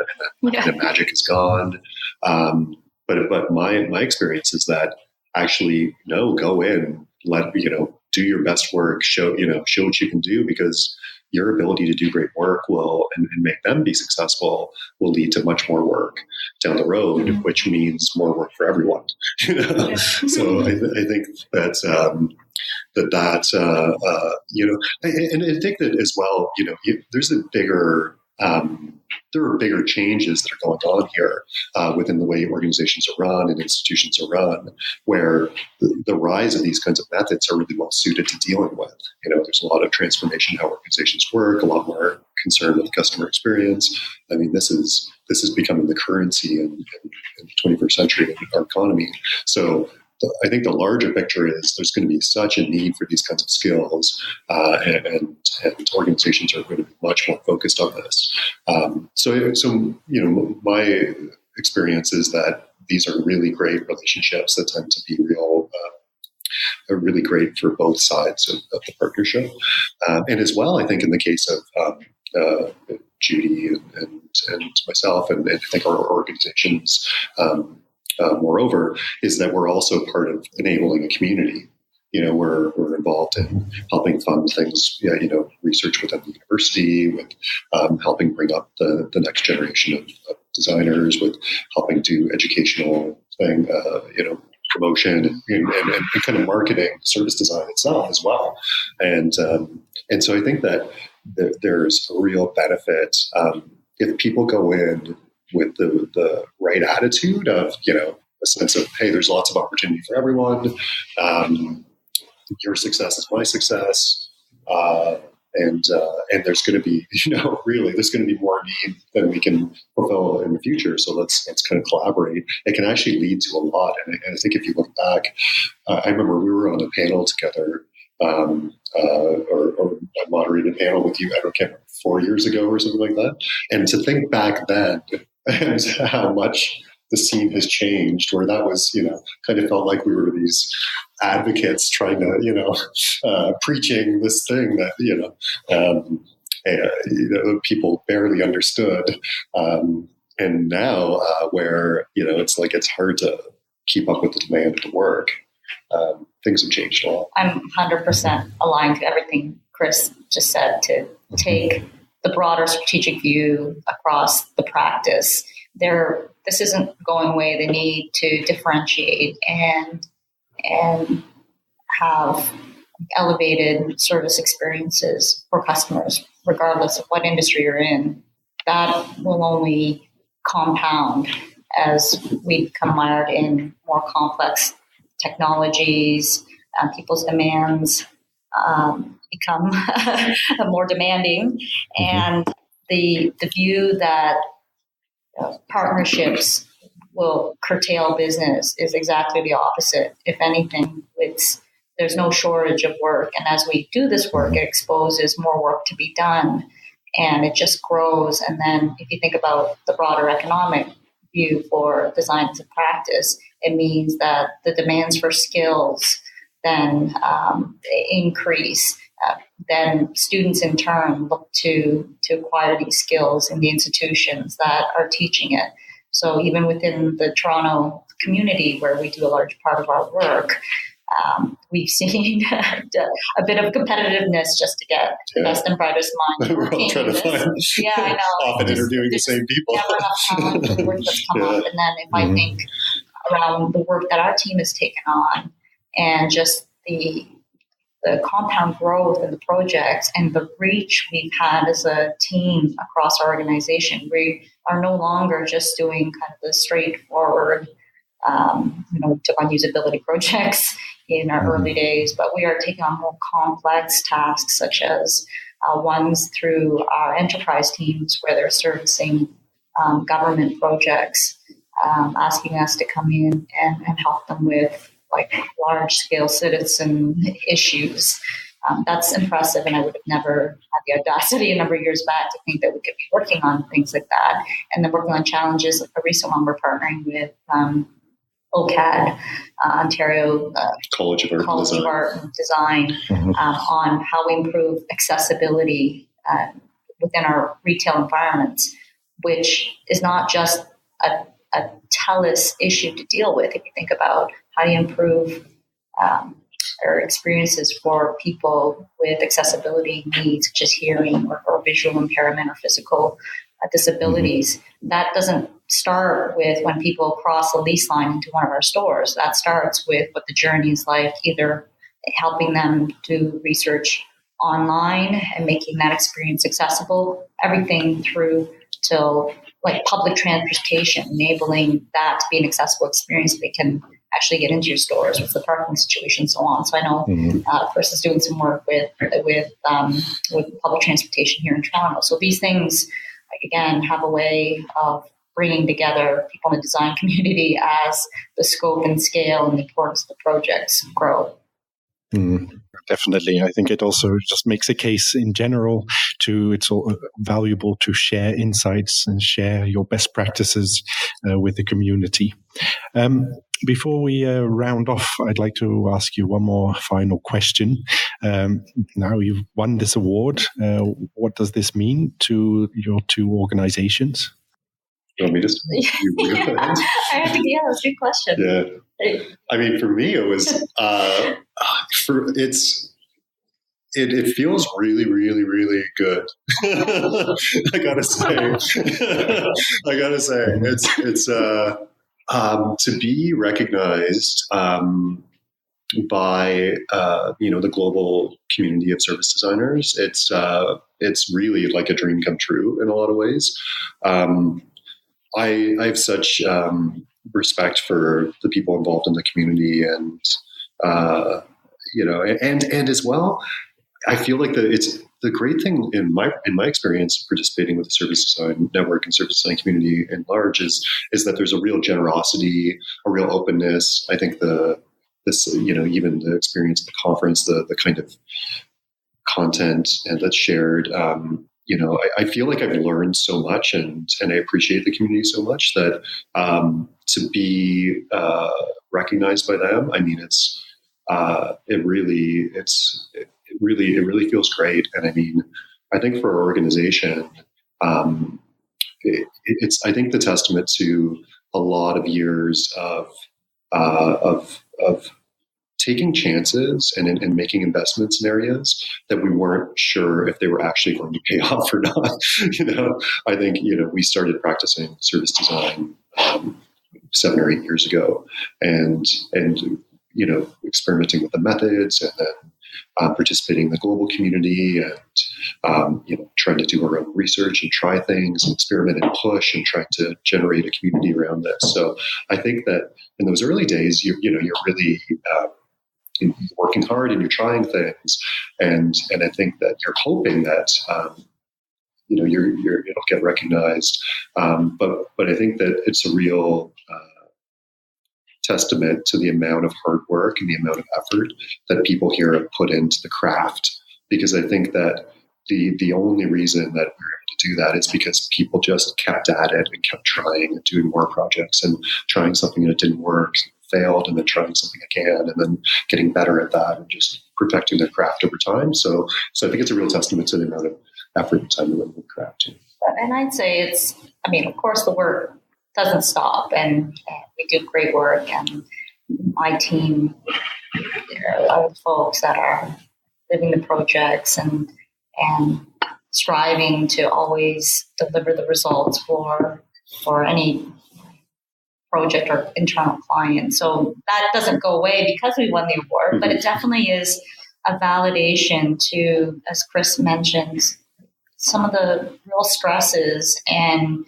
the magic is gone. But my experience is that actually, no, go in, do your best work, show what you can do, because your ability to do great work and make them be successful will lead to much more work down the road, which means more work for everyone. So I think that and I think that as well, there's a bigger, there are bigger changes that are going on here within the way organizations are run and institutions are run, where the rise of these kinds of methods are really well suited to dealing with. There's a lot of transformation in how organizations work, a lot more concern with customer experience. I mean, this is becoming the currency in the 21st century in our economy. So I think the larger picture is there's going to be such a need for these kinds of skills, and organizations are going to be much more focused on this. My experience is that these are really great relationships that tend to be are really great for both sides of the partnership. And as well, I think in the case of Judy and myself, and I think our organizations, moreover, is that we're also part of enabling a community. We're involved in helping fund things, research within the university, with helping bring up the next generation of designers, with helping do educational promotion and kind of marketing service design itself as well. And so I think that there's a real benefit if people go in with the right attitude of, a sense of, hey, there's lots of opportunity for everyone. Your success is my success. And there's going to be, really, there's going to be more need than we can fulfill in the future. So let's kind of collaborate. It can actually lead to a lot. And I think if you look back, I remember we were on a panel together, or I moderated a panel with you, I can't remember, 4 years ago or something like that. And to think back then and how much the scene has changed, where that was, kind of felt like we were these advocates trying to, preaching this thing that, people barely understood. And now where, it's like it's hard to keep up with the demand of the work. Things have changed a lot. I'm 100% aligned to everything Chris just said, to take the broader strategic view across the practice. This isn't going away. The need to differentiate and have elevated service experiences for customers, regardless of what industry you're in, that will only compound as we become mired in more complex technologies. People's demands become more demanding, and the view that partnerships will curtail business is exactly the opposite. If anything, there's no shortage of work, and as we do this work, it exposes more work to be done, and it just grows. And then if you think about the broader economic view for design as a practice, it means that the demands for skills then increase. Then students in turn look to acquire these skills in the institutions that are teaching it. So even within the Toronto community, where we do a large part of our work, we've seen a bit of competitiveness just to get the best and brightest minds. We're all trying to find. I know. Often interviewing the same people. Never enough talent for the work that's come up. And then if I think around the work that our team has taken on, and just the compound growth in the projects and the reach we've had as a team across our organization, we are no longer just doing kind of the straightforward, took on usability projects in our early days, but we are taking on more complex tasks, such as ones through our enterprise teams where they're servicing government projects, asking us to come in and help them with large-scale citizen issues. That's impressive, and I would have never had the audacity a number of years back to think that we could be working on things like that. And then working on challenges, like the recent one we're partnering with OCAD, Ontario College of Art and Design, on how we improve accessibility within our retail environments, which is not just a TELUS issue to deal with. If you think about how do you improve our experiences for people with accessibility needs, such as hearing or visual impairment or physical disabilities, that doesn't start with when people cross a lease line into one of our stores. That starts with what the journey is like, either helping them do research online and making that experience accessible, everything through till like public transportation, enabling that to be an accessible experience so they can actually get into your stores with the parking situation and so on. So I know Chris is doing some work with public transportation here in Toronto. So these things, like, again, have a way of bringing together people in the design community as the scope and scale and the importance of the projects grow. Definitely. I think it also just makes a case in general it's valuable to share insights and share your best practices with the community. Before we round off, I'd like to ask you one more final question. Now you've won this award. What does this mean to your two organizations? You want me to Yeah, that's a good question. Yeah. I mean, for me, it was, it feels really, really, really good. I gotta say, it's to be recognized, by, the global community of service designers. It's really like a dream come true in a lot of ways. I have such respect for the people involved in the community, and and as well, I feel like it's the great thing in my experience participating with the service design network and service design community in large is that there's a real generosity, a real openness. I think even the experience of the conference, the kind of content and that's shared. I feel like I've learned so much, and I appreciate the community so much that to be recognized by them, I mean, it really feels great. And I mean, I think for our organization, it's I think the testament to a lot of years of taking chances and making investments in areas that we weren't sure if they were actually going to pay off or not. I think, we started practicing service design 7 or 8 years ago, and experimenting with the methods, and then participating in the global community, and trying to do our own research and try things and experiment and push and trying to generate a community around this. So I think that in those early days, you're really working hard and you're trying things, and I think that you're hoping that it'll get recognized, but I think that it's a real testament to the amount of hard work and the amount of effort that people here have put into the craft, because I think that the only reason that we're able to do that is because people just kept at it and kept trying and doing more projects and trying something that didn't work, failed, and then trying something again, and then getting better at that and just perfecting their craft over time. So I think it's a real testament to the amount of effort and time that went into the craft too. And I'd say of course the work doesn't stop, and we do great work, and my team, there are folks that are living the projects and striving to always deliver the results for any project or internal client. So that doesn't go away because we won the award, but it definitely is a validation to, as Chris mentioned, some of the real stresses and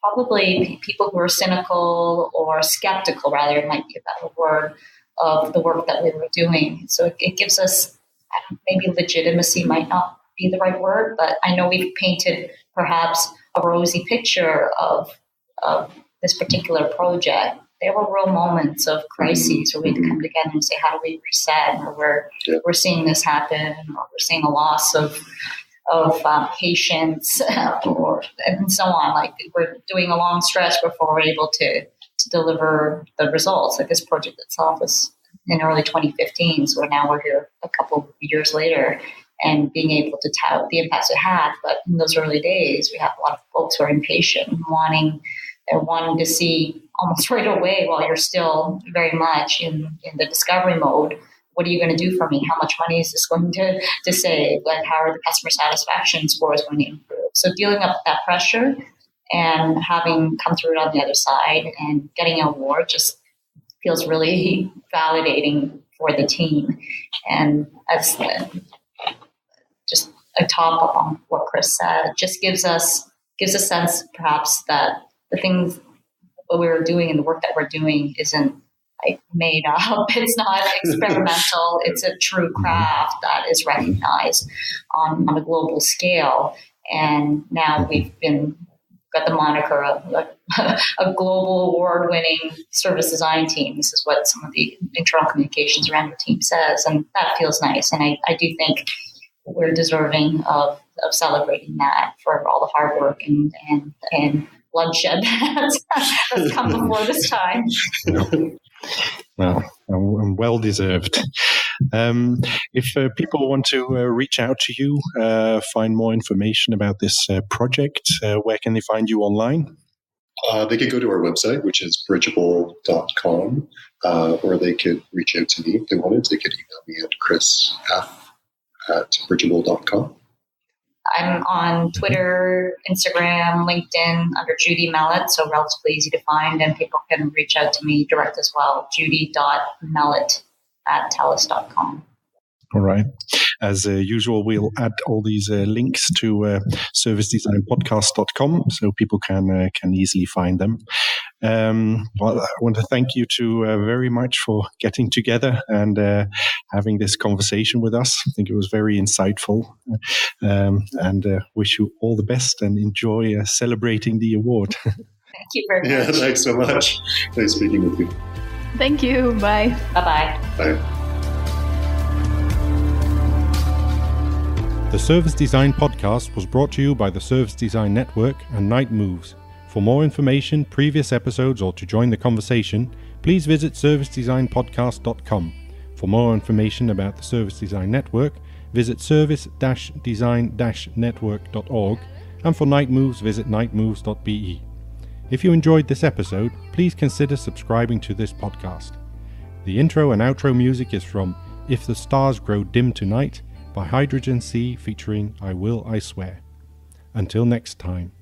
probably people who are cynical or skeptical, rather, might be a better word, of the work that we were doing. So it gives us, maybe legitimacy might not be the right word, but I know we've painted perhaps a rosy picture of this particular project. There were real moments of crises where we had to come together and say, how do we reset? Or we're seeing this happen, or we're seeing a loss of patients, and so on. Like, we're doing a long stretch before we're able to deliver the results. Like, this project itself was in early 2015, so now we're here a couple of years later and being able to tout the impacts it had. But in those early days, we have a lot of folks who are impatient, wanting to see almost right away, while you're still very much in the discovery mode. What are you going to do for me? How much money is this going to save? Like, how are the customer satisfaction scores going to improve? So dealing up that pressure and having come through it on the other side and getting an award just feels really validating for the team. And as just a top on what Chris said, just gives a sense perhaps that the things what we're doing and the work that we're doing isn't like made up. It's not experimental. It's a true craft that is recognized on a global scale. And now we've got the moniker of a global award-winning service design team. This is what some of the internal communications around the team says, and that feels nice. And I do think we're deserving of celebrating that for all the hard work and bloodshed that's come before this time. Well deserved. If people want to reach out to you, find more information about this project, where can they find you online? They could go to our website, which is bridgeable.com, or they could reach out to me if they wanted. They could email me at chrisf@bridgeable.com. I'm on Twitter, Instagram, LinkedIn under Judy Mellett, so relatively easy to find, and people can reach out to me direct as well, judy.mellett@telus.com. All right. As usual, we'll add all these links to servicedesignpodcast.com so people can easily find them. Well, I want to thank you two very much for getting together and having this conversation with us. I think it was very insightful, and wish you all the best and enjoy celebrating the award. Thank you very much. Yeah, thanks so much. Nice speaking with you. Thank you. Bye. Bye-bye. Bye. The Service Design Podcast was brought to you by the Service Design Network and Night Moves. For more information, previous episodes, or to join the conversation, please visit servicedesignpodcast.com. For more information about the Service Design Network, visit service-design-network.org, and for Night Moves, visit nightmoves.be. If you enjoyed this episode, please consider subscribing to this podcast. The intro and outro music is from If the Stars Grow Dim Tonight by Hydrogen Sea featuring I Will, I Swear. Until next time.